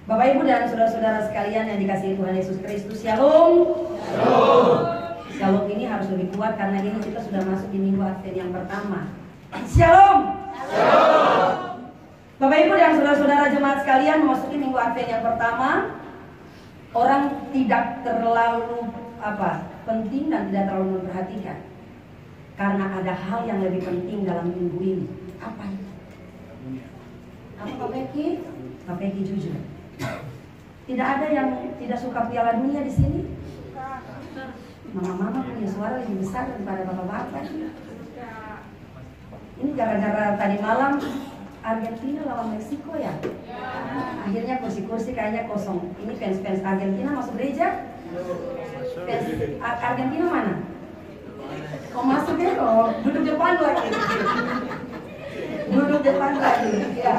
Bapak Ibu dan saudara-saudara sekalian yang dikasihi Tuhan Yesus Kristus, Shalom. Shalom. Shalom ini harus lebih kuat karena ini kita sudah masuk di minggu Advent yang pertama. Shalom. Shalom. Bapak Ibu dan saudara-saudara jemaat sekalian, memasuki minggu Advent yang pertama, orang tidak terlalu penting dan tidak terlalu memperhatikan karena ada hal yang lebih penting dalam minggu ini. Apa itu? Apa Pak Peki? Pak Peki jujur. Tidak ada yang tidak suka Piala Dunia di sini? Mama-mama punya suara lebih besar daripada bapak-bapak. Ini gara-gara tadi malam Argentina lawan Meksiko ya? Akhirnya kursi-kursi kayaknya kosong. Ini fans-fans Argentina masuk gereja? Fans Argentina mana? Kok masuk ya? Oh, duduk depan lagi. Duduk depan lagi. Ya.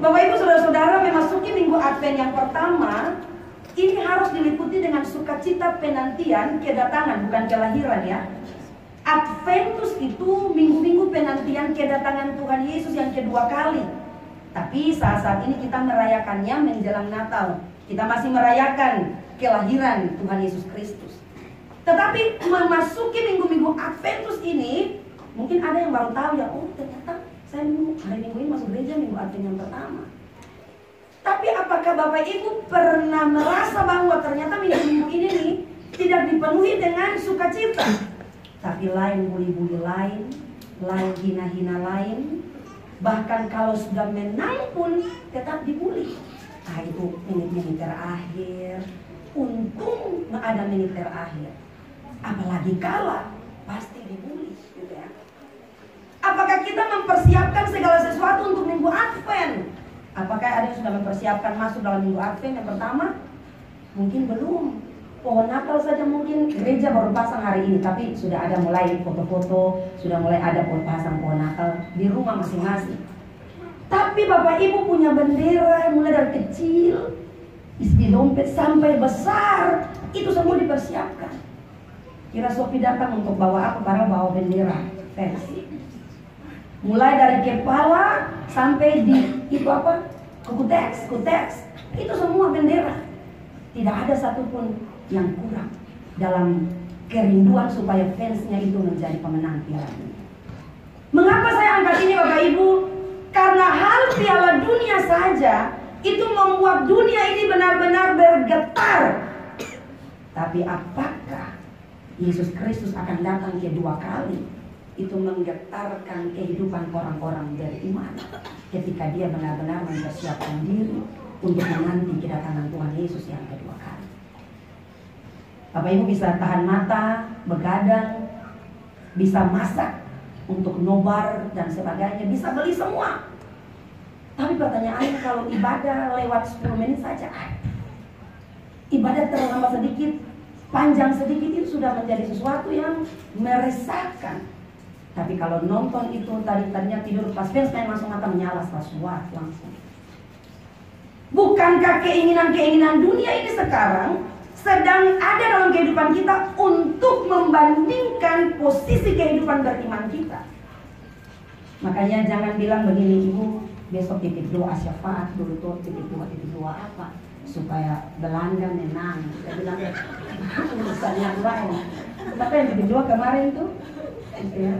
Bapak Ibu saudara-saudara, memasuki minggu Advent yang pertama, ini harus diliputi dengan sukacita penantian kedatangan, bukan kelahiran ya. Adventus itu minggu-minggu penantian kedatangan Tuhan Yesus yang kedua kali. Tapi saat ini kita merayakannya menjelang Natal. Kita masih merayakan kelahiran Tuhan Yesus Kristus. Tetapi memasuki minggu-minggu Adventus ini, mungkin ada yang baru tahu ya, oh ternyata saya hari Minggu ini masuk gereja minggu Advent yang pertama. Tapi apakah Bapak Ibu pernah merasa bahwa ternyata minggu-minggu ini nih tidak dipenuhi dengan sukacita? Tapi lain buli-buli lain hina-hina lain, bahkan kalau sudah menang pun tetap dibully. Nah itu menit-menit terakhir, untung ada menit terakhir. Apalagi kalah, pasti dibully gitu ya. Apakah kita mempersiapkan segala sesuatu untuk minggu Advent? Apakah ada yang sudah mempersiapkan masuk dalam minggu Advent yang pertama? Mungkin belum. Pohon Natal saja mungkin gereja baru pasang hari ini, tapi sudah ada mulai foto-foto, sudah mulai ada pasang pohon Natal di rumah masing-masing. Tapi Bapak Ibu punya bendera mulai dari kecil, isi dompet sampai besar, itu semua dipersiapkan. Kira Sophie datang untuk bawa apa? Padahal bawa bendera versi. Mulai dari kepala sampai di itu apa? Kuteks, itu semua bendera. Tidak ada satupun yang kurang dalam kerinduan supaya fansnya itu menjadi pemenang Piala Dunia. Mengapa saya angkat ini Bapak Ibu? Karena hal Piala Dunia saja itu membuat dunia ini benar-benar bergetar. Tapi apakah Yesus Kristus akan datang kedua kali? Itu menggetarkan kehidupan orang-orang beriman ketika dia benar-benar mempersiapkan diri untuk menanti kedatangan Tuhan Yesus yang kedua kali. Bapak Ibu bisa tahan mata, begadang, bisa masak untuk nobar dan sebagainya, bisa beli semua. Tapi pertanyaannya, kalau ibadah lewat 10 menit saja, ibadah terlambat sedikit, panjang sedikit, itu sudah menjadi sesuatu yang meresahkan. Tapi kalau nonton itu tadinya tidur pas fans main langsung mata menyala langsung. Bukankah keinginan-keinginan dunia ini sekarang sedang ada dalam kehidupan kita untuk membandingkan posisi kehidupan beriman kita? Makanya jangan bilang begini, Ibu besok titip doa syafaat dulu tuh, titip doa apa supaya Belanda menang. Saya bilang urusan yang lain. Tapi yang titip doa kemarin tuh ya.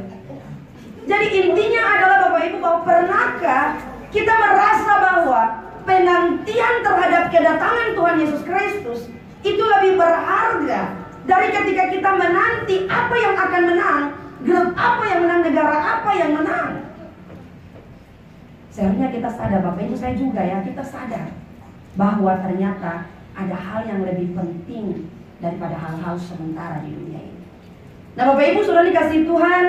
Jadi intinya adalah Bapak Ibu, bahwa pernahkah kita merasa bahwa penantian terhadap kedatangan Tuhan Yesus Kristus itu lebih berharga dari ketika kita menanti apa yang akan menang, grup apa yang menang, negara apa yang menang. Seharusnya kita sadar, Bapak Ibu, saya juga ya, kita sadar bahwa ternyata ada hal yang lebih penting daripada hal-hal sementara di dunia ini. Nah Bapak Ibu sudah dikasih Tuhan,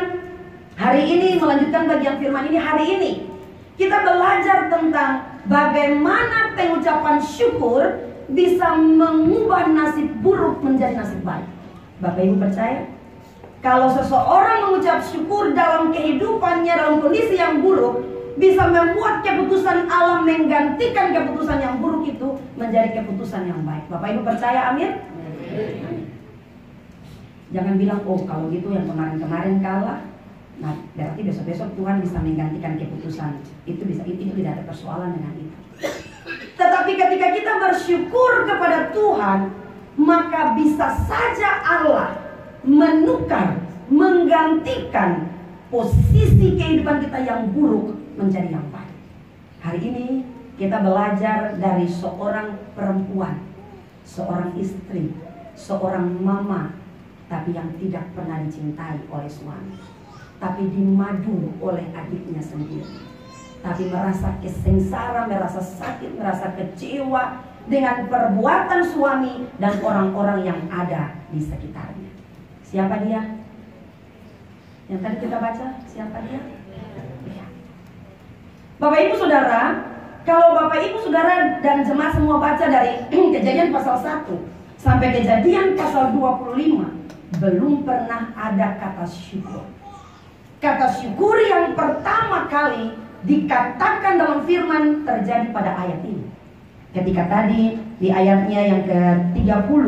hari ini melanjutkan bagian firman ini. Hari ini kita belajar tentang bagaimana pengucapan syukur bisa mengubah nasib buruk menjadi nasib baik. Bapak Ibu percaya? Kalau seseorang mengucap syukur dalam kehidupannya, dalam kondisi yang buruk, bisa membuat keputusan Allah menggantikan keputusan yang buruk itu menjadi keputusan yang baik. Bapak Ibu percaya? Amin? Jangan bilang, oh kalau gitu yang kemarin-kemarin kalah, nah berarti besok-besok Tuhan bisa menggantikan keputusan. Itu tidak ada persoalan dengan itu. syukur kepada Tuhan, maka bisa saja Allah menukar, menggantikan posisi kehidupan kita yang buruk menjadi yang baik. Hari ini kita belajar dari seorang perempuan, seorang istri, seorang mama, tapi yang tidak pernah dicintai oleh suami, tapi dimadu oleh adiknya sendiri, tapi merasa kesengsara, merasa sakit, merasa kecewa dengan perbuatan suami dan orang-orang yang ada di sekitarnya. Siapa dia? Yang tadi kita baca, siapa dia? Ya. Bapak Ibu Saudara, kalau Bapak Ibu Saudara dan jemaat semua baca dari Kejadian pasal 1 sampai Kejadian pasal 25, belum pernah ada kata syukur. Kata syukur yang pertama kali dikatakan dalam firman terjadi pada ayat ini. Ketika tadi di ayatnya yang ke-30,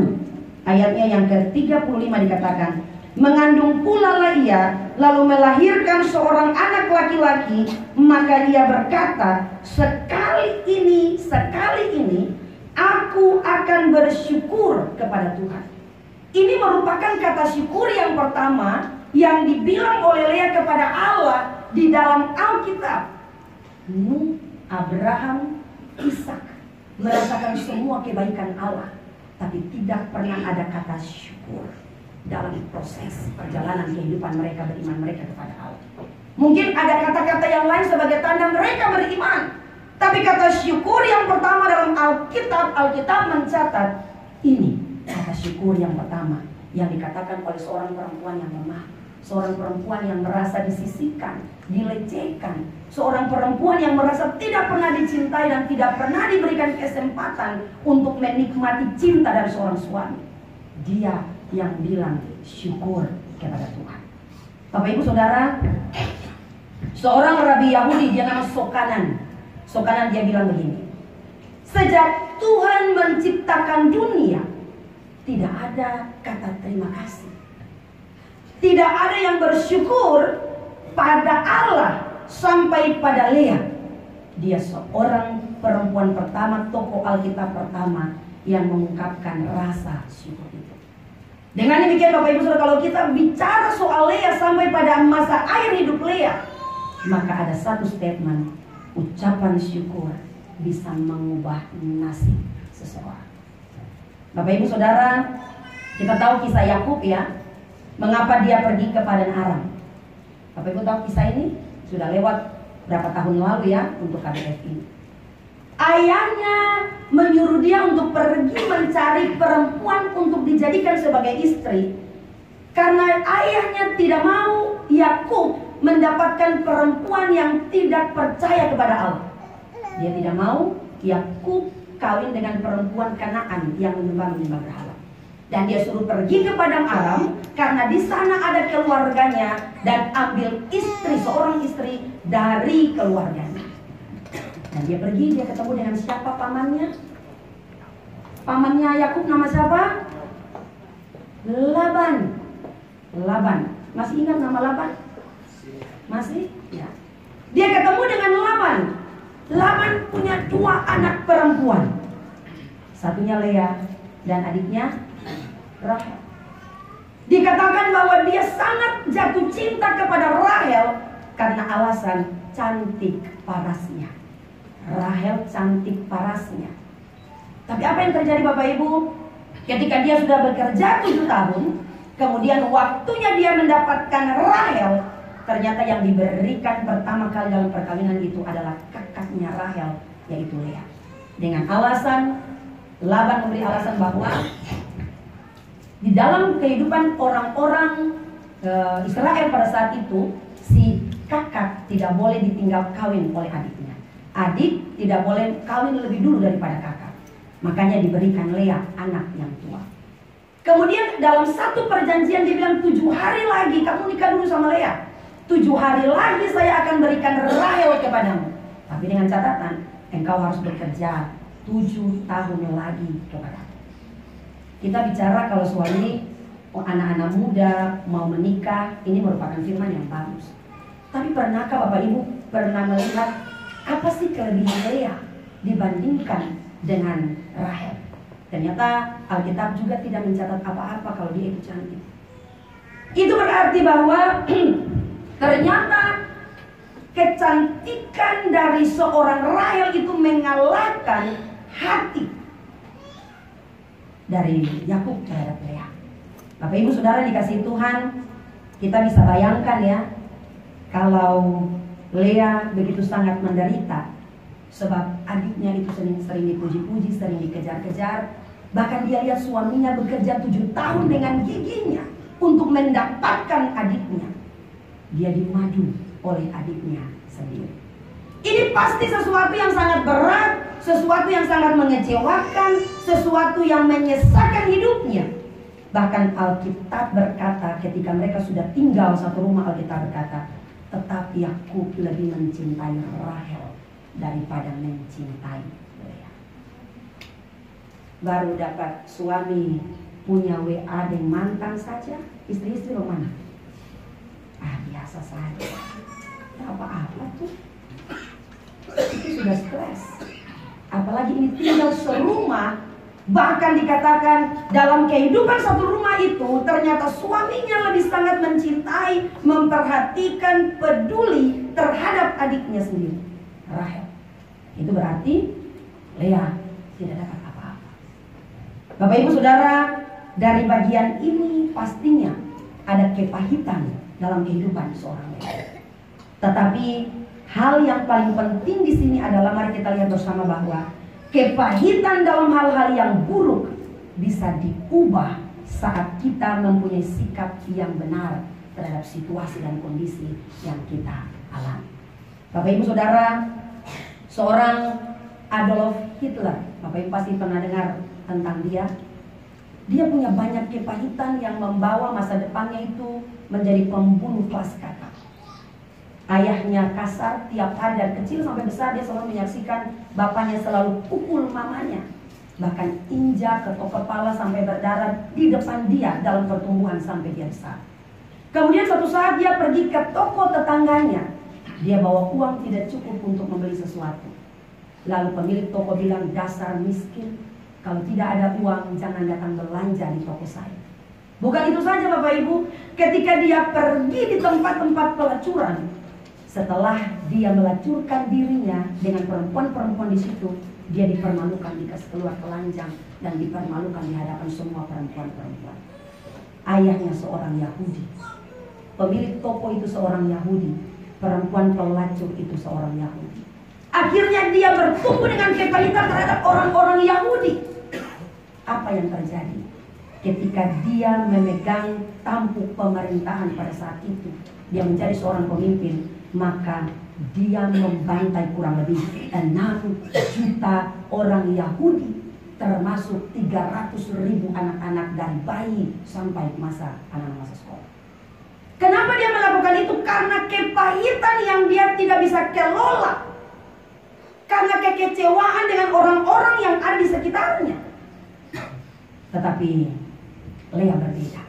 ayatnya yang ke-35 dikatakan, mengandung pula lah ia, lalu melahirkan seorang anak laki-laki, maka dia berkata, sekali ini aku akan bersyukur kepada Tuhan. Ini merupakan kata syukur yang pertama yang dibilang oleh Lea kepada Allah di dalam Alkitab. Nuh, Abraham, Ishak merasakan semua kebaikan Allah, tapi tidak pernah ada kata syukur dalam proses perjalanan kehidupan mereka beriman mereka kepada Allah. Mungkin ada kata-kata yang lain sebagai tanda mereka beriman, tapi kata syukur yang pertama dalam Alkitab mencatat ini kata syukur yang pertama yang dikatakan oleh seorang perempuan yang lemah, seorang perempuan yang merasa disisihkan, dilecehkan, seorang perempuan yang merasa tidak pernah dicintai dan tidak pernah diberikan kesempatan untuk menikmati cinta dari seorang suami. Dia yang bilang syukur kepada Tuhan. Bapak Ibu Saudara, seorang rabi Yahudi, dia nama Sokanan. Sokanan dia bilang begini, sejak Tuhan menciptakan dunia, tidak ada kata terima kasih. Tidak ada yang bersyukur pada Allah sampai pada Lea. Dia seorang perempuan pertama, tokoh Alkitab pertama yang mengungkapkan rasa syukur itu. Dengan demikian Bapak Ibu Saudara, kalau kita bicara soal Lea sampai pada masa akhir hidup Lea, maka ada satu statement, ucapan syukur bisa mengubah nasib seseorang. Bapak Ibu Saudara, kita tahu kisah Yakub ya. Mengapa dia pergi ke Padan Aram? Bapak Ibu tahu kisah ini? Sudah lewat berapa tahun lalu ya untuk KBF ini. Ayahnya menyuruh dia untuk pergi mencari perempuan untuk dijadikan sebagai istri, karena ayahnya tidak mau Yakub mendapatkan perempuan yang tidak percaya kepada Allah. Dia tidak mau Yakub kawin dengan perempuan Kanaan yang menyembah berhala. Dan dia suruh pergi ke Padang Aram karena di sana ada keluarganya, dan ambil istri, seorang istri dari keluarganya. Dan dia pergi, dia ketemu dengan siapa pamannya? Pamannya Yakub nama siapa? Laban. Laban. Masih ingat nama Laban? Masih? Ya. Dia ketemu dengan Laban. Laban punya 2 anak perempuan. Satunya Lea dan adiknya Rahel. Dikatakan bahwa dia sangat jatuh cinta kepada Rahel karena alasan cantik parasnya. Rahel cantik parasnya. Tapi apa yang terjadi Bapak Ibu? Ketika dia sudah bekerja 7 tahun, kemudian waktunya dia mendapatkan Rahel, ternyata yang diberikan pertama kali dalam perkawinan itu adalah kakaknya Rahel, yaitu Lea. Dengan alasan, Laban memberi alasan bahwa di dalam kehidupan orang-orang Israel pada saat itu, si kakak tidak boleh ditinggal kawin oleh adiknya. Adik tidak boleh kawin lebih dulu daripada kakak. Makanya diberikan Lea, anak yang tua. Kemudian dalam satu perjanjian dia bilang 7 hari lagi kamu nikah dulu sama Lea. 7 hari lagi saya akan berikan Rahel kepadamu. Tapi dengan catatan, engkau harus bekerja 7 tahun lagi kepadamu. Kita bicara kalau suami, anak-anak muda mau menikah, ini merupakan firman yang bagus. Tapi pernahkah Bapak Ibu pernah melihat apa sih kelebihan Lea dibandingkan dengan Rahel. Ternyata Alkitab juga tidak mencatat apa-apa kalau dia itu cantik. Itu berarti bahwa ternyata kecantikan dari seorang Rahel itu mengalahkan hati dari Yakub terhadap Lea. Bapak Ibu Saudara dikasih Tuhan, kita bisa bayangkan ya, kalau Lea begitu sangat menderita sebab adiknya itu sering dipuji-puji, sering dikejar-kejar. Bahkan dia lihat suaminya bekerja 7 tahun dengan giginya untuk mendapatkan adiknya. Dia dimadu oleh adiknya sendiri. Ini pasti sesuatu yang sangat berat, sesuatu yang sangat mengecewakan, sesuatu yang menyesakkan hidupnya. Bahkan Alkitab berkata ketika mereka sudah tinggal satu rumah, Alkitab berkata, tetapi Yakub lebih mencintai Rahel daripada mencintai Lea. Baru dapat suami punya WA dengan mantan saja, istri-istri mana? Biasa saja. Tak apa-apa tuh. Itu sudah stres. Apalagi ini tinggal serumah. Bahkan dikatakan dalam kehidupan satu rumah itu ternyata suaminya lebih sangat mencintai, memperhatikan, peduli terhadap adiknya sendiri, Rahel. Itu berarti Lea tidak dapat apa-apa. Bapak Ibu Saudara, dari bagian ini pastinya ada kepahitan dalam kehidupan seorang Lea. Tetapi hal yang paling penting di sini adalah mari kita lihat bersama bahwa kepahitan dalam hal-hal yang buruk bisa diubah saat kita mempunyai sikap yang benar terhadap situasi dan kondisi yang kita alami. Bapak Ibu Saudara, seorang Adolf Hitler, Bapak Ibu pasti pernah dengar tentang dia. Dia punya banyak kepahitan yang membawa masa depannya itu menjadi pembunuh kelas kakap. Ayahnya kasar tiap hari, dan kecil sampai besar dia selalu menyaksikan bapaknya selalu pukul mamanya. Bahkan injak ketok kepala sampai berdarah di depan dia dalam pertumbuhan sampai dia besar. Kemudian suatu saat dia pergi ke toko tetangganya. Dia bawa uang tidak cukup untuk membeli sesuatu. Lalu pemilik toko bilang, dasar miskin, kalau tidak ada uang jangan datang belanja di toko saya. Bukan itu saja Bapak Ibu, ketika dia pergi di tempat-tempat pelacuran, setelah dia melacurkan dirinya dengan perempuan-perempuan di situ, dia dipermalukan, dikasih keluar telanjang dan dipermalukan di hadapan semua perempuan-perempuan. Ayahnya seorang Yahudi, pemilik toko itu seorang Yahudi, perempuan pelacur itu seorang Yahudi. Akhirnya dia bertumbuh dengan kepahitan terhadap orang-orang Yahudi. Apa yang terjadi? Ketika dia memegang tampuk pemerintahan pada saat itu, dia menjadi seorang pemimpin, maka dia membantai kurang lebih 6 juta orang Yahudi, termasuk 300.000 anak-anak dari bayi sampai anak-anak masa sekolah. Kenapa dia melakukan itu? Karena kepahitan yang dia tidak bisa kelola, karena kekecewaan dengan orang-orang yang ada di sekitarnya. Tetapi Lea berbeda.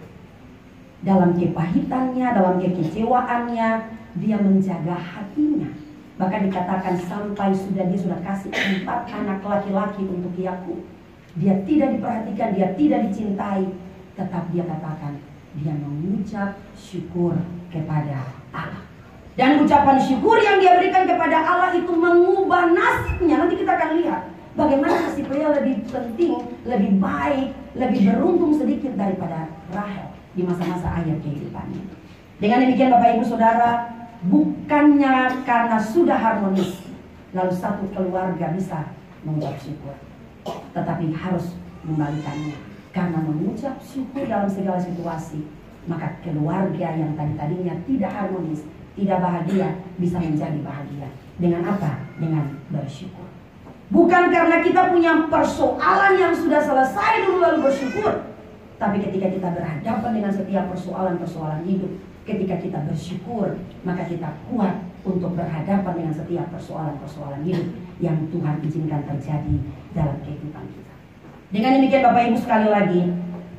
Dalam kepahitannya, dalam kekecewaannya, dia menjaga hatinya. Bahkan dikatakan sampai dia sudah kasih 4 anak laki-laki untuk Yakub. Dia tidak diperhatikan, dia tidak dicintai. Tetap dia katakan, dia mengucap syukur kepada Allah. Dan ucapan syukur yang dia berikan kepada Allah itu mengubah nasibnya. Nanti kita akan lihat bagaimana nasib Lea lebih penting, lebih baik, lebih beruntung sedikit daripada Rahel di masa-masa akhir kehidupannya. Dengan demikian Bapak Ibu Saudara, bukannya karena sudah harmonis lalu satu keluarga bisa mengucap syukur, tetapi harus membalikannya. Karena mengucap syukur dalam segala situasi, maka keluarga yang tadinya tidak harmonis, tidak bahagia, bisa menjadi bahagia. Dengan apa? Dengan bersyukur. Bukan karena kita punya persoalan yang sudah selesai dulu lalu bersyukur, tapi ketika kita berhadapan dengan setiap persoalan-persoalan hidup, ketika kita bersyukur, maka kita kuat untuk berhadapan dengan setiap persoalan-persoalan hidup yang Tuhan izinkan terjadi dalam kehidupan kita. Dengan demikian Bapak Ibu, sekali lagi,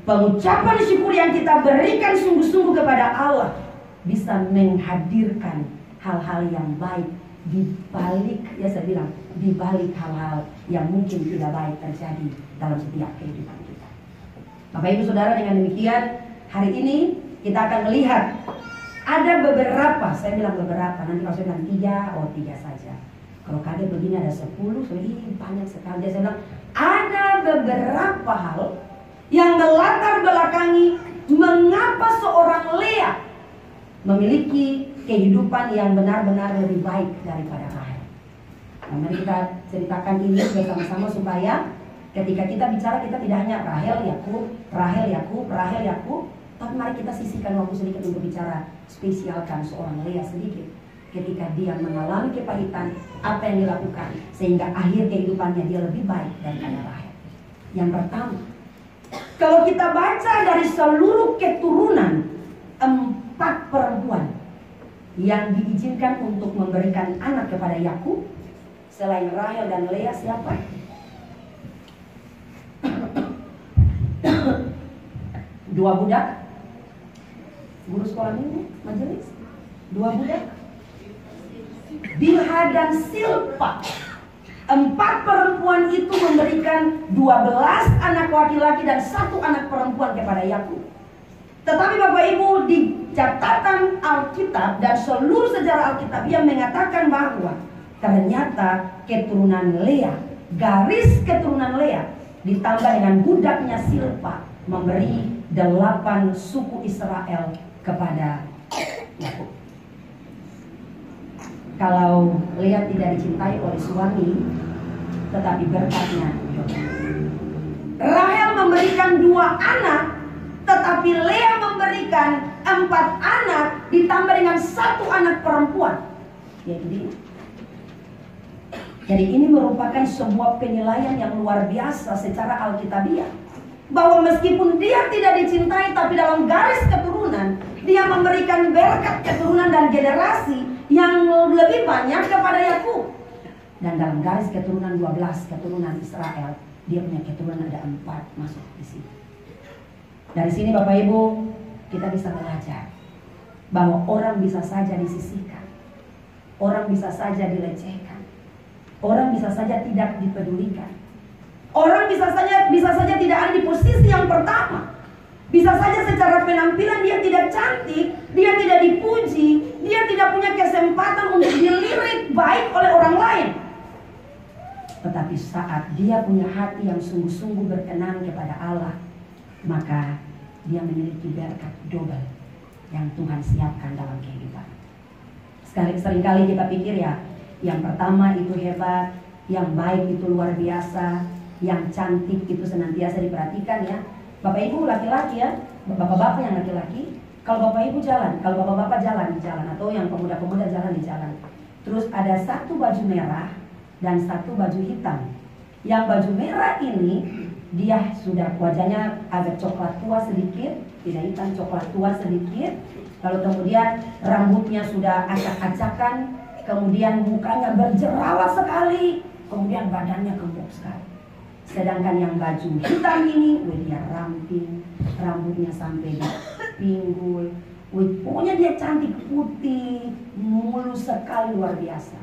pengucapan syukur yang kita berikan sungguh-sungguh kepada Allah bisa menghadirkan hal-hal yang baik di balik, ya saya bilang, di balik hal-hal yang mungkin tidak baik terjadi dalam setiap kehidupan kita. Bapak Ibu Saudara, dengan demikian hari ini kita akan melihat ada beberapa, saya bilang beberapa, nanti kalau saya bilang 3, oh 3 saja. Kalau kaget begini ada 10, so ini banyak sekali. Jadi saya bilang ada beberapa hal yang melatar belakangi mengapa seorang Lea memiliki kehidupan yang benar-benar lebih baik daripada Rahel. Nah, mari kita ceritakan ini bersama-sama supaya ketika kita bicara kita tidak hanya Rahel, Yakub, Rahel, Yakub, Rahel, Yakub, tapi mari kita sisihkan waktu sedikit untuk bicara spesialkan seorang Lea sedikit. Ketika dia mengalami kepahitan, apa yang dilakukan sehingga akhir kehidupannya dia lebih baik daripada Rahel. Yang pertama, kalau kita baca dari seluruh keturunan 4 perempuan yang diizinkan untuk memberikan anak kepada Yakub selain Rahel dan Lea, siapa? Dua budak, guru sekolah minggu, majelis. 2 budak, Bilha dan Silpa. 4 perempuan itu memberikan 12 anak laki-laki dan 1 anak perempuan kepada Yakub. Tetapi Bapak Ibu, di catatan Alkitab dan seluruh sejarah Alkitab yang mengatakan bahwa ternyata keturunan Lea, garis keturunan Lea ditambah dengan budaknya Silpa memberi 8 suku Israel kepada Yakub. Kalau Lea tidak dicintai oleh suami, tetapi berkatnya Rahel memberikan 2 anak, tetapi Lea memberikan 4 anak ditambah dengan 1 anak perempuan, yaitu Dina. Jadi ini merupakan sebuah penilaian yang luar biasa secara alkitabiah, bahwa meskipun dia tidak dicintai, tapi dalam garis keturunan dia memberikan berkat keturunan dan generasi yang lebih banyak kepada Yakub. Dan dalam garis keturunan 12 keturunan Israel, dia punya keturunan ada 4 masuk di sini. Dari sini Bapak Ibu, kita bisa belajar bahwa orang bisa saja disisihkan, orang bisa saja dilecehkan, orang bisa saja tidak dipedulikan, orang bisa saja tidak ada di posisi yang pertama. Bisa saja secara penampilan dia tidak cantik, dia tidak dipuji, dia tidak punya kesempatan untuk dilirik baik oleh orang lain. Tetapi saat dia punya hati yang sungguh-sungguh berkenan kepada Allah, maka dia memiliki berkat double yang Tuhan siapkan dalam kehidupan. Seringkali kita pikir ya, yang pertama itu hebat, yang baik itu luar biasa, yang cantik itu senantiasa diperhatikan ya. Bapak Ibu laki-laki ya, bapak-bapak yang laki-laki, kalau Bapak Ibu jalan, kalau bapak-bapak jalan di jalan, atau yang pemuda-pemuda jalan di jalan, terus ada 1 baju merah dan 1 baju hitam. Yang baju merah ini dia sudah wajahnya agak coklat tua sedikit, tidak hitam, coklat tua sedikit. Lalu kemudian rambutnya sudah acak-acakan, kemudian mukanya berjerawat sekali, kemudian badannya gemuk sekali. Sedangkan yang baju hitam ini, dia ramping, rambutnya sampai di pinggul, pokoknya dia cantik, putih, mulus sekali, luar biasa.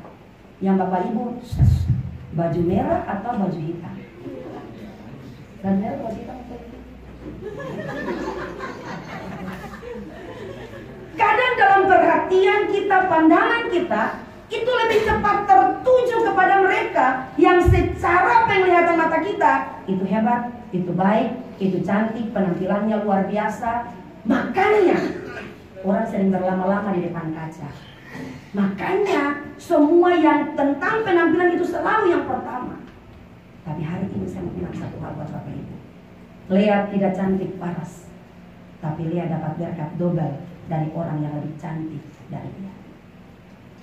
Yang Bapak Ibu, baju merah atau baju hitam? Dan merah baju hitam atau itu? Kadang dalam perhatian kita, pandangan kita, itu lebih cepat tertuju kepada mereka yang secara penglihatan mata kita itu hebat, itu baik, itu cantik, penampilannya luar biasa. Makanya orang sering berlama-lama di depan kaca. Makanya semua yang tentang penampilan itu selalu yang pertama. Tapi hari ini saya mau bilang satu hal buat Bapak Ibu. Lea tidak cantik paras, tapi Lea dapat berkat double dari orang yang lebih cantik dari dia.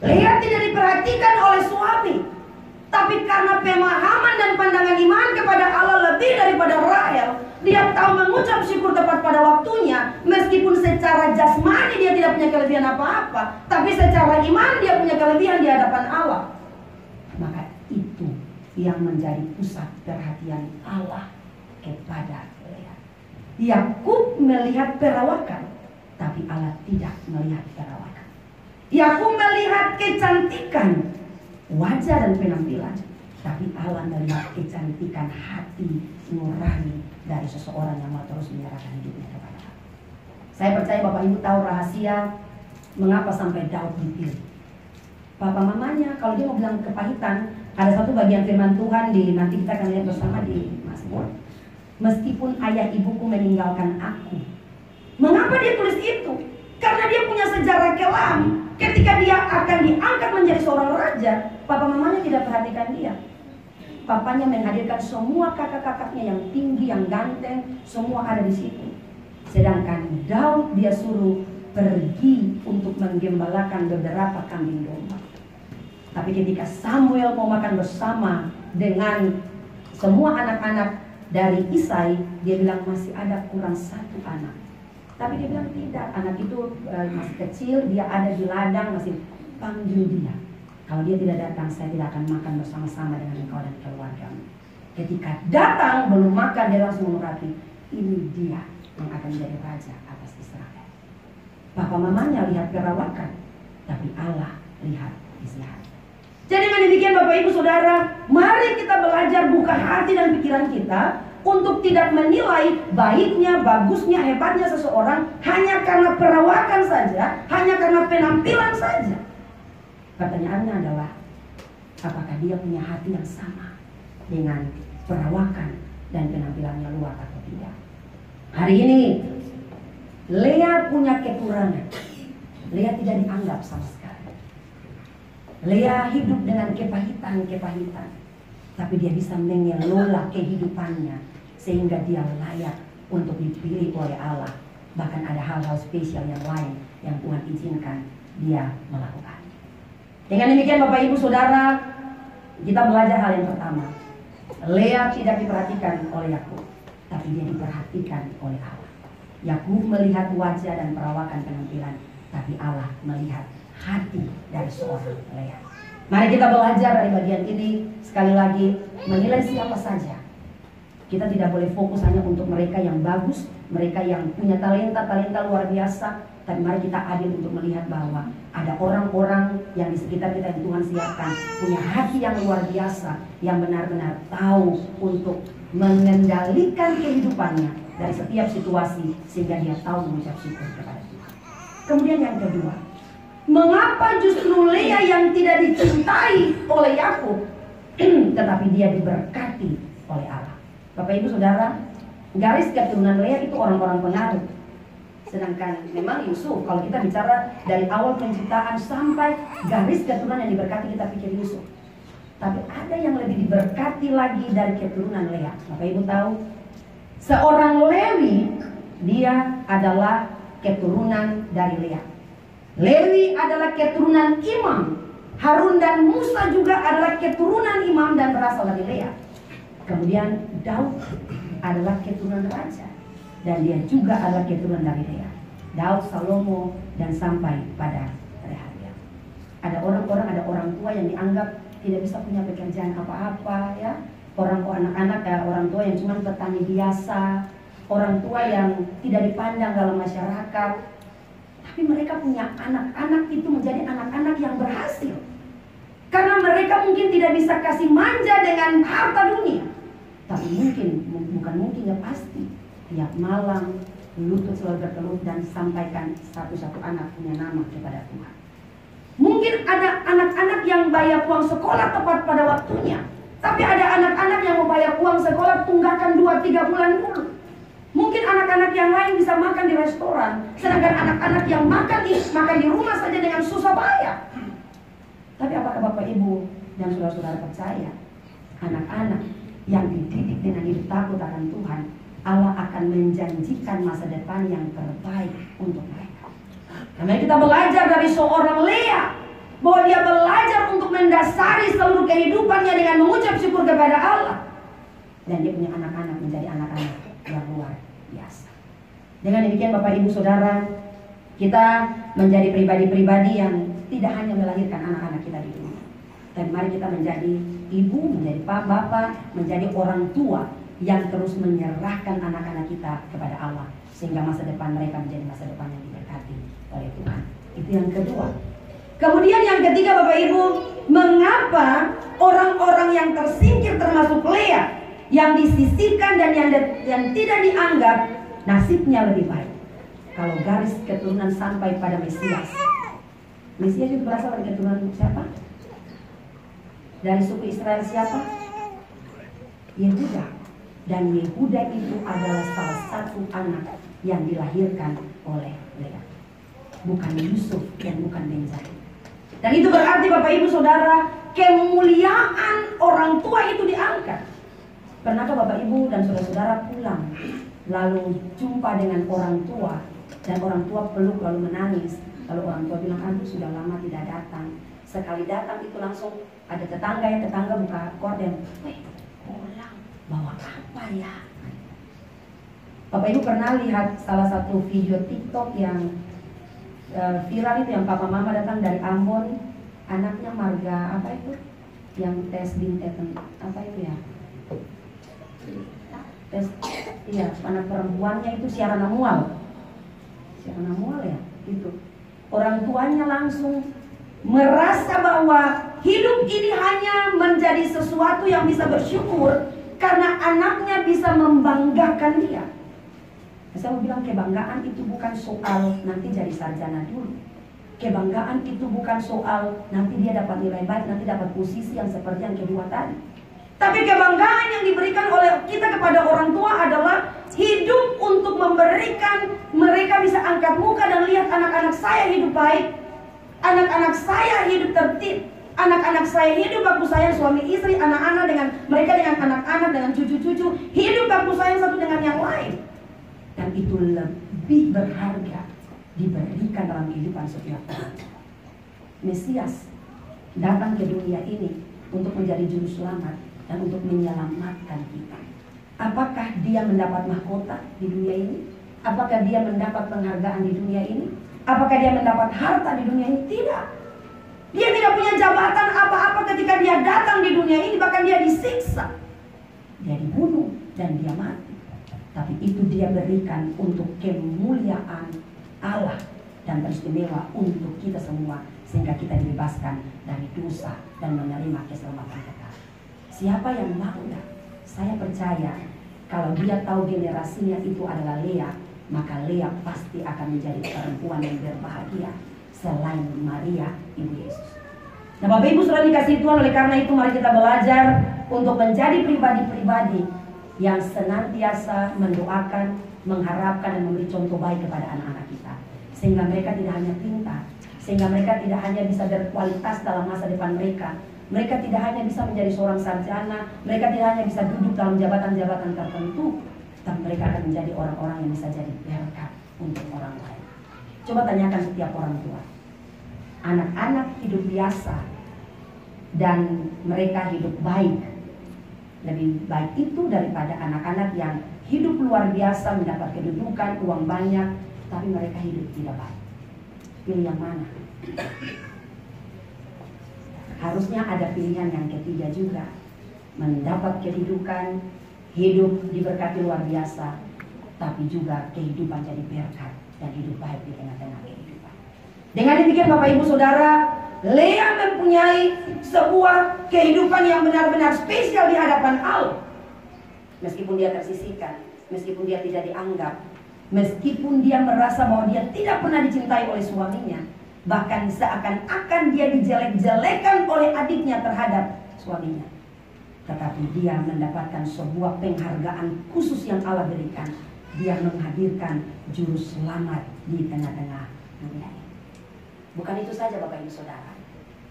Lea tidak diperhatikan oleh suami, tapi karena pemahaman dan pandangan iman kepada Allah lebih daripada Rahel, dia tahu mengucap syukur tepat pada waktunya. Meskipun secara jasmani dia tidak punya kelebihan apa-apa, tapi secara iman dia punya kelebihan di hadapan Allah. Maka itu yang menjadi pusat perhatian Allah kepada Lea. Yakub melihat perawakan, tapi Allah tidak melihat perawakan. Yakub melihat kecantikan, wajah dan penampilan, tapi Allah melihat kecantikan hati nurani dari seseorang yang mau terus menyerahkan hidupnya kepada Allah. Saya percaya Bapak Ibu tahu rahasia mengapa sampai Daud dipilih. Papa mamanya, kalau dia mau bilang kepahitan, ada satu bagian firman Tuhan nanti kita akan lihat bersama di Mazmur. Meskipun ayah ibuku meninggalkan aku. Mengapa dia tulis itu? Karena dia punya sejarah kelam. Ketika dia akan diangkat menjadi seorang raja, papa mamanya tidak perhatikan dia. Papanya menghadirkan semua kakak-kakaknya yang tinggi, yang ganteng, semua ada di situ. Sedangkan Daud dia suruh pergi untuk menggembalakan beberapa kambing domba. Tapi ketika Samuel mau makan bersama dengan semua anak-anak dari Isai, dia bilang masih ada kurang satu anak. Tapi dia bilang tidak, anak itu masih kecil, dia ada di ladang, masih panggil dia. Kalau dia tidak datang, saya tidak akan makan bersama-sama dengan engkau dan keluargamu. Ketika datang, belum makan, dia langsung menurati, ini dia yang akan menjadi raja atas Israel. Papa mamanya lihat perawakan, tapi Allah lihat isi hati. Jadi dengan demikian Bapak Ibu Saudara, mari kita belajar buka hati dan pikiran kita untuk tidak menilai baiknya, bagusnya, hebatnya seseorang hanya karena perawakan saja, hanya karena penampilan saja. Pertanyaannya adalah, apakah dia punya hati yang sama dengan perawakan dan penampilannya luar atau tidak? Hari ini Lea punya kekurangan. Lea tidak dianggap sama sekali. Lea hidup dengan kepahitan, tapi dia bisa mengelola kehidupannya sehingga dia layak untuk dipilih oleh Allah. Bahkan ada hal-hal spesial yang lain yang Tuhan izinkan dia melakukan. Dengan demikian Bapak Ibu Saudara, kita belajar hal yang pertama. Lea tidak diperhatikan oleh Yakub, tapi dia diperhatikan oleh Allah. Yakub melihat wajah dan perawakan penampilan, tapi Allah melihat hati dari seorang Lea. Mari kita belajar dari bagian ini. Sekali lagi, menilai siapa saja. Kita tidak boleh fokus hanya untuk mereka yang bagus, mereka yang punya talenta luar biasa. Tapi mari kita adil untuk melihat bahwa ada orang-orang yang di sekitar kita yang Tuhan siapkan, punya hati yang luar biasa, yang benar-benar tahu untuk mengendalikan kehidupannya dari setiap situasi, sehingga dia tahu mengucap syukur kepada Tuhan. Kemudian yang kedua, mengapa justru Lea yang tidak dicintai oleh Yakub, tetapi dia diberkati oleh Allah? Bapak Ibu Saudara, garis keturunan Lea itu orang-orang pengaruh. Sedangkan memang Yusuf, kalau kita bicara dari awal penciptaan sampai garis keturunan yang diberkati, kita pikir Yusuf. Tapi ada yang lebih diberkati lagi dari keturunan Lea. Bapak Ibu tahu, seorang Lewi, dia adalah keturunan dari Lea. Lewi adalah keturunan imam. Harun dan Musa juga adalah keturunan imam dan berasal dari Lea. Kemudian Daud adalah keturunan raja, dan dia juga adalah keturunan dari Lea. Daud, Salomo, dan sampai pada Rehabiam. Ada orang tua yang dianggap tidak bisa punya pekerjaan apa-apa, ya. Anak-anak ya, orang tua yang cuma petani biasa, orang tua yang tidak dipandang dalam masyarakat. Tapi mereka punya anak-anak itu menjadi anak-anak yang berhasil. Karena mereka mungkin tidak bisa kasih manja dengan harta dunia. Tapi bukan mungkin ya pasti. Tiap malam lutut selalu bertelut dan sampaikan satu-satu anak punya nama kepada Tuhan. Mungkin ada anak-anak yang bayar uang sekolah tepat pada waktunya. Tapi ada anak-anak yang mau bayar uang sekolah tunggakan 2-3 bulan dulu. Mungkin anak-anak yang lain bisa makan di restoran, sedangkan anak-anak yang makan di rumah saja dengan susah payah. Tapi apakah Bapak Ibu dan saudara-saudara percaya, anak-anak yang dididik dengan hidup takut akan Tuhan, Allah akan menjanjikan masa depan yang terbaik untuk mereka. Karena kita belajar dari seorang Lea, bahwa dia belajar untuk mendasari seluruh kehidupannya dengan mengucap syukur kepada Allah. Dan dia punya anak-anak menjadi anak-anak yang luar biasa. Dengan demikian Bapak Ibu Saudara, kita menjadi pribadi-pribadi yang tidak hanya melahirkan anak-anak kita di dunia, tapi mari kita menjadi ibu, menjadi bapak, menjadi orang tua yang terus menyerahkan anak-anak kita kepada Allah, sehingga masa depan mereka menjadi masa depan yang diberkati oleh Tuhan. Itu yang kedua. Kemudian yang ketiga Bapak Ibu, mengapa orang-orang yang tersingkir termasuk Lea, yang disisihkan dan yang tidak dianggap, nasibnya lebih baik kalau garis keturunan sampai pada Mesias. Mesias itu berasal dari keturunan siapa? Dari suku Israel siapa? Yehuda. Dan Yehuda itu adalah salah satu anak yang dilahirkan oleh Lea, bukan Yusuf dan bukan Benjamin. Dan itu berarti Bapak Ibu Saudara, kemuliaan orang tua itu diangkat. Pernahkah Bapak Ibu dan saudara-saudara pulang lalu jumpa dengan orang tua, dan orang tua peluk lalu menangis, lalu orang tua bilang, aduh sudah lama tidak datang. Sekali datang itu langsung ada tetangga buka korden, pulang bawa apa ya? Bapak Ibu pernah lihat salah satu video TikTok yang viral itu, yang papa mama datang dari Ambon, anaknya marga apa itu, yang tes bintetan apa itu ya, tes, iya, anak perempuannya itu siaran amual ya, gitu. Orang tuanya langsung merasa bahwa hidup ini hanya menjadi sesuatu yang bisa bersyukur karena anaknya bisa membanggakan dia. Saya mau bilang, kebanggaan itu bukan soal nanti jadi sarjana dulu. Kebanggaan itu bukan soal nanti dia dapat nilai baik, nanti dapat posisi yang seperti yang kedua tadi. Tapi kebanggaan yang diberikan oleh kita kepada orang tua adalah hidup untuk memberikan mereka bisa angkat muka dan lihat anak-anak saya hidup baik, anak-anak saya hidup tertib, anak-anak saya hidup waktu saya suami istri, anak-anak dengan mereka, dengan anak-anak, dengan cucu-cucu, hidup waktu saya satu dengan yang lain. Dan itu lebih berharga diberikan dalam kehidupan setiap orang. Mesias datang ke dunia ini untuk menjadi juru selamat dan untuk menyelamatkan kita. Apakah dia mendapat mahkota di dunia ini? Apakah dia mendapat penghargaan di dunia ini? Apakah dia mendapat harta di dunia ini? Tidak. Dia tidak punya jabatan apa-apa ketika dia datang di dunia ini. Bahkan dia disiksa, dia dibunuh, dan dia mati. Tapi itu dia berikan untuk kemuliaan Allah dan teristimewa untuk kita semua, sehingga kita dibebaskan dari dosa dan menerima keselamatan kekal. Siapa yang bangga? Saya percaya kalau dia tahu generasinya itu adalah Lea, maka Lea pasti akan menjadi perempuan yang berbahagia selain Maria Ibu Yesus. Nah Bapak Ibu sudah dikasih Tuhan, oleh karena itu mari kita belajar untuk menjadi pribadi-pribadi yang senantiasa mendoakan, mengharapkan dan memberi contoh baik kepada anak-anak kita, sehingga mereka tidak hanya pintar, sehingga mereka tidak hanya bisa berkualitas dalam masa depan mereka, mereka tidak hanya bisa menjadi seorang sarjana, mereka tidak hanya bisa duduk dalam jabatan-jabatan tertentu, tapi mereka akan menjadi orang-orang yang bisa jadi berkat untuk orang lain. Coba tanyakan setiap orang tua, anak-anak hidup biasa dan mereka hidup baik, lebih baik itu daripada anak-anak yang hidup luar biasa, mendapat kedudukan, uang banyak, tapi mereka hidup tidak baik. Pilih yang mana? Harusnya ada pilihan yang ketiga juga, mendapat kedudukan, hidup diberkati luar biasa, tapi juga kehidupan jadi berkat dan hidup baik di tengah-tengah kehidupan. Dengan demikian Bapak Ibu Saudara, Lea mempunyai sebuah kehidupan yang benar-benar spesial di hadapan Allah. Meskipun dia tersisihkan, meskipun dia tidak dianggap, meskipun dia merasa bahwa dia tidak pernah dicintai oleh suaminya, bahkan seakan-akan dia dijelek-jelekan oleh adiknya terhadap suaminya, tetapi dia mendapatkan sebuah penghargaan khusus yang Allah berikan. Dia menghadirkan juru selamat di tengah-tengah dunia ini. Bukan itu saja Bapak Ibu Saudara.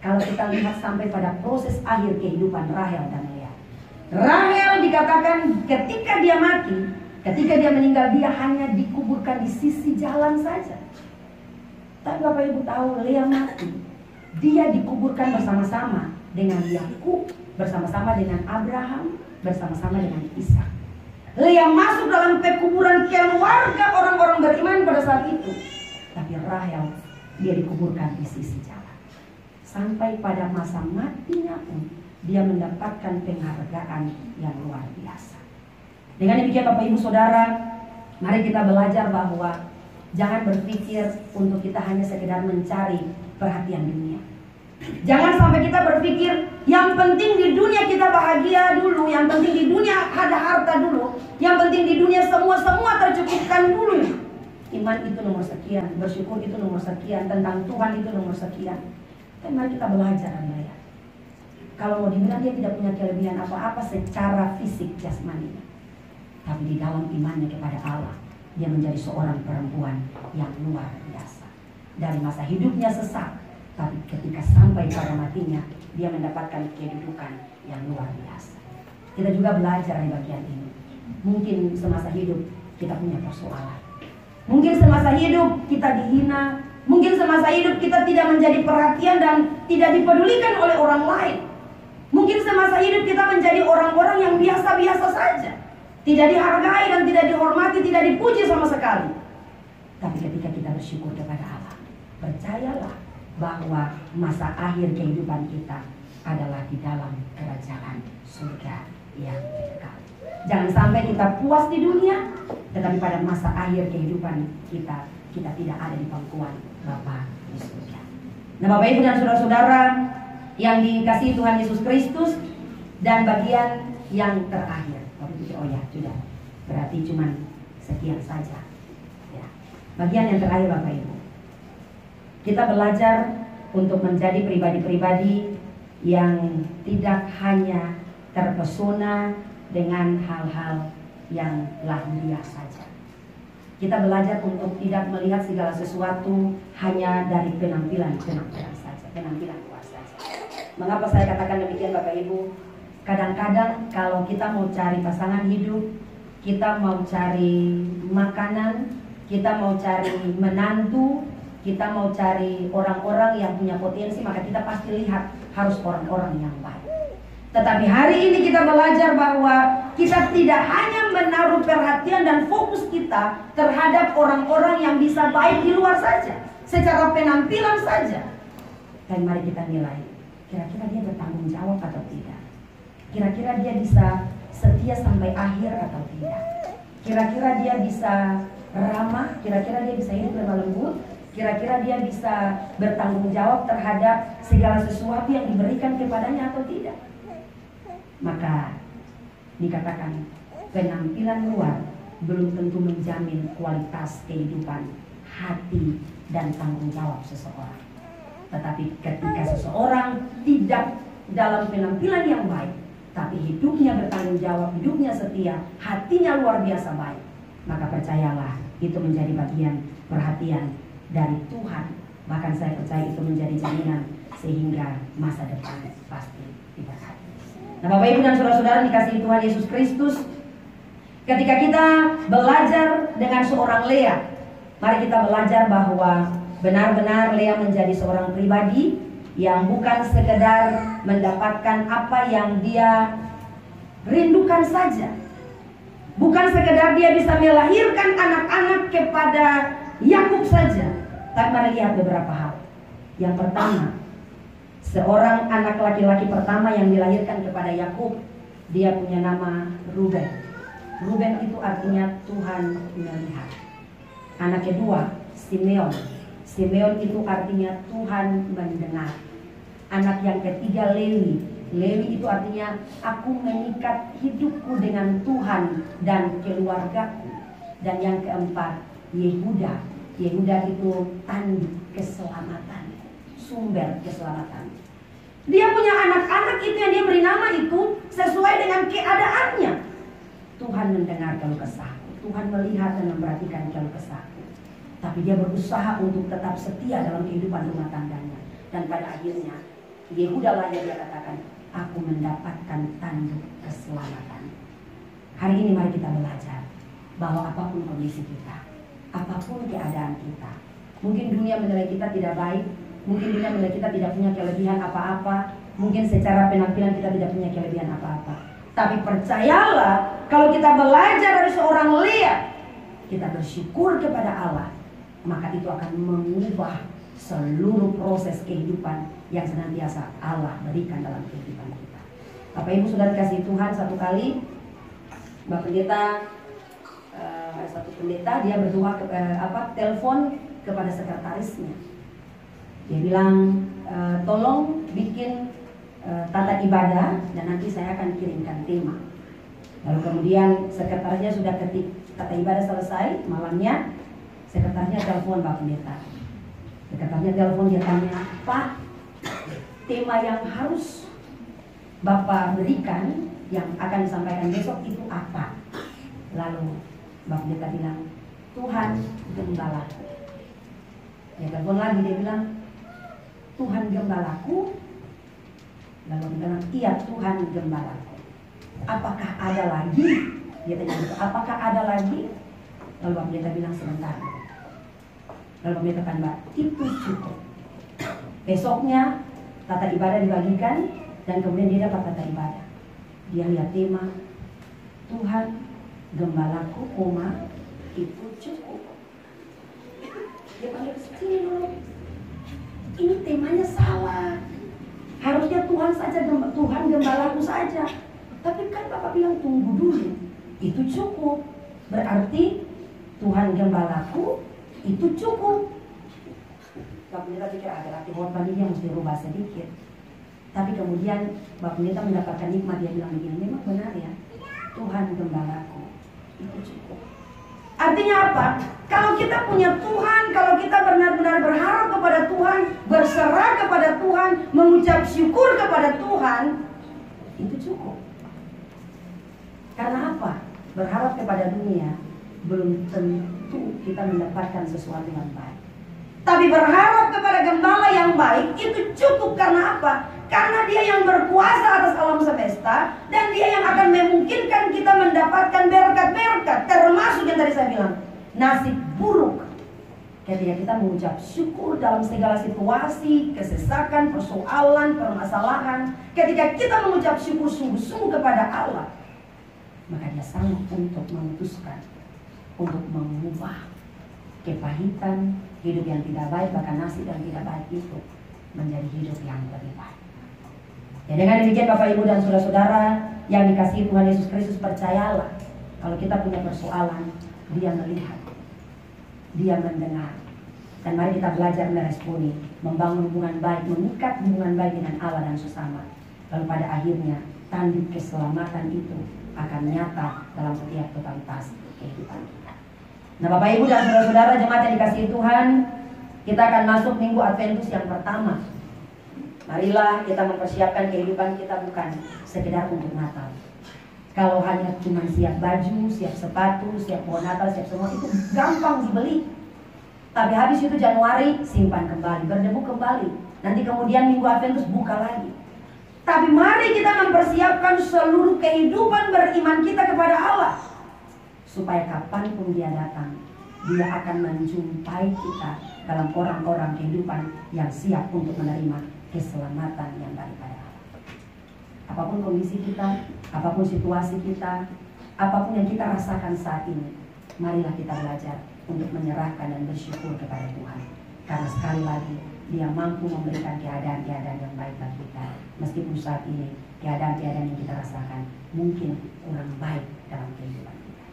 Kalau kita lihat sampai pada proses akhir kehidupan Rahel dan Lea, Rahel dikatakan ketika dia mati, ketika dia meninggal, dia hanya dikuburkan di sisi jalan saja. Tapi Bapak Ibu tahu, Lea mati, dia dikuburkan bersama-sama dengan Yakub, bersama-sama dengan Abraham, bersama-sama dengan Ishak. Lea masuk dalam pekuburan keluarga orang-orang beriman pada saat itu. Tapi Rahel, dia dikuburkan di sisi jalan. Sampai pada masa matinya pun dia mendapatkan penghargaan yang luar biasa. Dengan demikian Bapak Ibu Saudara, mari kita belajar bahwa jangan berpikir untuk kita hanya sekedar mencari perhatian dunia. Jangan sampai kita berpikir yang penting di dunia kita bahagia dulu, yang penting di dunia ada harta dulu, yang penting di dunia semua tercukupkan dulu. Iman itu nomor sekian, bersyukur itu nomor sekian, tentang Tuhan itu nomor sekian. Tapi mari kita belajar, ya. Kalau mau dibilang dia tidak punya kelebihan apa-apa secara fisik jasmani, tapi di dalam imannya kepada Allah, dia menjadi seorang perempuan yang luar biasa. Dari masa hidupnya sesak, tapi ketika sampai pada matinya, dia mendapatkan kedudukan yang luar biasa. Kita juga belajar di bagian ini. Mungkin semasa hidup kita punya persoalan. Mungkin semasa hidup kita dihina. Mungkin semasa hidup kita tidak menjadi perhatian dan tidak dipedulikan oleh orang lain. Mungkin semasa hidup kita menjadi orang-orang yang biasa-biasa saja, tidak dihargai dan tidak dihormati, tidak dipuji sama sekali. Tapi ketika kita bersyukur kepada Allah, percayalah bahwa masa akhir kehidupan kita adalah di dalam kerajaan surga yang kekal. Jangan sampai kita puas di dunia, tetapi pada masa akhir kehidupan kita tidak ada di pangkuan Bapa di surga. Nah, Bapak Ibu dan saudara-saudara yang dikasihi Tuhan Yesus Kristus, dan bagian yang terakhir. Oh ya, sudah. Berarti cuma sekian saja. Ya. Bagian yang terakhir, Bapak Ibu. Kita belajar untuk menjadi pribadi-pribadi yang tidak hanya terpesona dengan hal-hal yang lahiriah saja. Kita belajar untuk tidak melihat segala sesuatu hanya dari penampilan saja, penampilan luar saja. Mengapa saya katakan demikian, Bapak Ibu? Kadang-kadang kalau kita mau cari pasangan hidup, kita mau cari makanan, kita mau cari menantu, kita mau cari orang-orang yang punya potensi, maka kita pasti lihat harus orang-orang yang baik. Tetapi hari ini kita belajar bahwa kita tidak hanya menaruh perhatian dan fokus kita terhadap orang-orang yang bisa baik di luar saja, secara penampilan saja. Dan mari kita nilai, kira-kira dia bertanggung jawab atau tidak? Kira-kira dia bisa setia sampai akhir atau tidak? Kira-kira dia bisa ramah? Kira-kira dia bisa hidup lemah lembut? Kira-kira dia bisa bertanggung jawab terhadap segala sesuatu yang diberikan kepadanya atau tidak? Maka dikatakan penampilan luar belum tentu menjamin kualitas kehidupan hati dan tanggung jawab seseorang. Tetapi ketika seseorang tidak dalam penampilan yang baik, tapi hidupnya bertanggung jawab, hidupnya setia, hatinya luar biasa baik, maka percayalah itu menjadi bagian perhatian dari Tuhan. Bahkan saya percaya itu menjadi jaminan sehingga masa depan pasti diberkati. Nah, Bapak Ibu dan saudara-saudara dikasihi Tuhan Yesus Kristus, ketika kita belajar dengan seorang Lea, mari kita belajar bahwa benar-benar Lea menjadi seorang pribadi yang bukan sekedar mendapatkan apa yang dia rindukan saja, bukan sekedar dia bisa melahirkan anak-anak kepada Yakub saja, tapi mari lihat beberapa hal. Yang pertama, seorang anak laki-laki pertama yang dilahirkan kepada Yakub, dia punya nama Ruben. Ruben itu artinya Tuhan melihat. Anak kedua, Simeon. Simeon itu artinya Tuhan mendengar. Anak yang ketiga, Lewi. Lewi itu artinya aku mengikat hidupku dengan Tuhan dan keluargaku. Dan yang keempat, Yehuda. Yehuda itu tanduk keselamatan, sumber keselamatan. Dia punya anak-anak itu yang dia beri nama itu sesuai dengan keadaannya. Tuhan mendengar keluh kesahku, Tuhan melihat dan memperhatikan keluh kesahku. Tapi dia berusaha untuk tetap setia dalam kehidupan rumah tangganya. Dan pada akhirnya Yehuda lah yang dia katakan, aku mendapatkan tanduk keselamatan. Hari ini mari kita belajar bahwa apapun kondisi kita, apapun keadaan kita, mungkin dunia menilai kita tidak baik, mungkin dunia menilai kita tidak punya kelebihan apa-apa, mungkin secara penampilan kita tidak punya kelebihan apa-apa. Tapi percayalah, kalau kita belajar dari seorang Lea, kita bersyukur kepada Allah, maka itu akan mengubah seluruh proses kehidupan yang senantiasa Allah berikan dalam kehidupan kita. Bapak Ibu sudah dikasih Tuhan, satu kali Bapak Pendeta, satu pendeta dia berdua telepon kepada sekretarisnya. Dia bilang, tolong bikin tata ibadah dan nanti saya akan kirimkan tema. Lalu kemudian sekretarnya sudah ketik tata ibadah selesai, malamnya sekretarnya telepon Pak Pendeta. Sekretarnya telepon, dia tanya, Pak, tema yang harus Bapak berikan yang akan disampaikan besok itu apa? Lalu Bapak Pendeta bilang, Tuhan gembalaku. Dia telepon lagi, dia bilang, Tuhan gembalaku. Lalu dia bilang, iya Tuhan gembalaku. Apakah ada lagi? Dia tanya gitu, apakah ada lagi? Lalu Bapak Pendeta bilang, sebentar. Lalu Bapak Pendeta katakan, itu cukup. Besoknya tata ibadah dibagikan dan kemudian dia dapat tata ibadah. Dia lihat tema, Tuhan gembalaku, itu cukup. Dia panggil sini dulu. Ini temanya salah. Harusnya Tuhan saja, Tuhan gembalaku saja. Tapi kan Bapak bilang tunggu dulu. Itu cukup. Berarti Tuhan gembalaku itu cukup. Bapak Pendeta pikir ada arti khotbah ini yang mesti rubah sedikit. Tapi kemudian Bapak Pendeta mendapatkan nikmat, dia bilang begini, memang benar ya, Tuhan gembalaku itu cukup. Artinya apa? Kalau kita punya Tuhan, kalau kita benar-benar berharap kepada Tuhan, berserah kepada Tuhan, mengucap syukur kepada Tuhan, itu cukup. Karena apa? Berharap kepada dunia belum tentu kita mendapatkan sesuatu yang baik. Tapi berharap kepada gembala yang baik itu cukup. Karena apa? Karena dia yang berkuasa atas alam semesta, dan dia yang akan memungkinkan kita mendapatkan berkat-berkat, termasuk yang tadi saya bilang, nasib buruk ketika kita mengucap syukur dalam segala situasi, kesesakan, persoalan, permasalahan. Ketika kita mengucap syukur sungguh-sungguh kepada Allah, maka dia sanggup untuk memutuskan, untuk mengubah kepahitan, hidup yang tidak baik, bahkan nasib yang tidak baik itu menjadi hidup yang lebih baik. Ya, dengan demikian Bapak Ibu dan saudara-saudara yang dikasihi Tuhan Yesus Kristus, percayalah, kalau kita punya persoalan, Dia melihat, Dia mendengar. Dan mari kita belajar meresponi, membangun hubungan baik, mengikat hubungan baik dengan Allah dan sesama. Lalu pada akhirnya tanduk keselamatan itu akan nyata dalam setiap totalitas kehidupan kita. Nah, Bapak Ibu dan saudara-saudara jemaat yang dikasihi Tuhan, kita akan masuk Minggu Adventus yang pertama. Marilah kita mempersiapkan kehidupan kita bukan sekedar untuk Natal. Kalau hanya cuma siap baju, siap sepatu, siap pohon Natal, siap semua, itu gampang dibeli. Tapi habis itu Januari simpan kembali, berdebu kembali. Nanti kemudian Minggu Adventus buka lagi. Tapi mari kita mempersiapkan seluruh kehidupan beriman kita kepada Allah, supaya kapanpun Dia datang, Dia akan menjumpai kita dalam orang-orang kehidupan yang siap untuk menerima keselamatan yang daripada Allah. Apapun kondisi kita, apapun situasi kita, apapun yang kita rasakan saat ini, marilah kita belajar untuk menyerahkan dan bersyukur kepada Tuhan. Karena sekali lagi Dia mampu memberikan keadaan-keadaan yang baik bagi kita. Meskipun saat ini keadaan-keadaan yang kita rasakan mungkin kurang baik dalam kehidupan kita.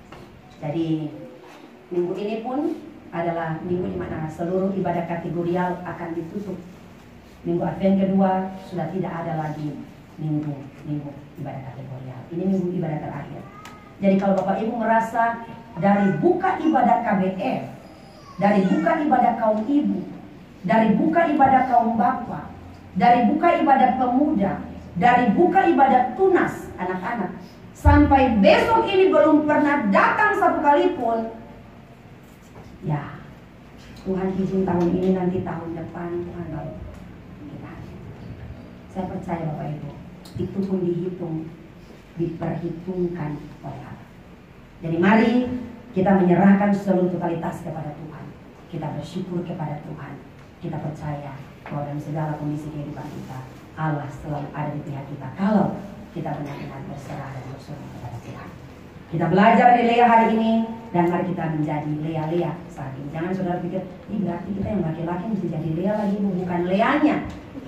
Jadi minggu ini pun adalah minggu di mana seluruh ibadah kategorial akan ditutup. Minggu Advent kedua sudah tidak ada lagi minggu ibadah kategorial. Ini minggu ibadah terakhir. Jadi kalau Bapak Ibu merasa dari buka ibadah KBF, dari buka ibadah kaum ibu, dari buka ibadah kaum bapak, dari buka ibadah pemuda, dari buka ibadah tunas anak-anak, sampai besok ini belum pernah datang satu kali pun, ya Tuhan izin tahun ini, nanti tahun depan Tuhan baru kita. Saya percaya Bapak Ibu, itu pun diperhitungkan oleh Allah. Jadi mari kita menyerahkan seluruh totalitas kepada Tuhan. Kita bersyukur kepada Tuhan. Kita percaya bahwa dalam segala kondisi kehidupan kita, Allah selalu ada di pihak kita kalau kita benar-benar berserah dan bersyukur kepada Tuhan. Kita belajar dari Lea hari ini, dan mari kita menjadi Lea-Lea saat ini. Jangan saudara pikir, ini berarti kita yang laki-laki mesti jadi Lea lagi. Bukan Leanya,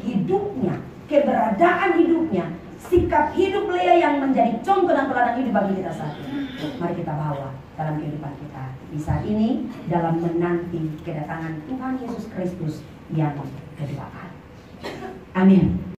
hidupnya, keberadaan hidupnya, sikap hidup Lea yang menjadi contoh dan teladan hidup bagi kita saat ini. Mari kita bawa dalam kehidupan kita di saat ini, dalam menanti kedatangan Tuhan Yesus Kristus yang kedua kali. Amin.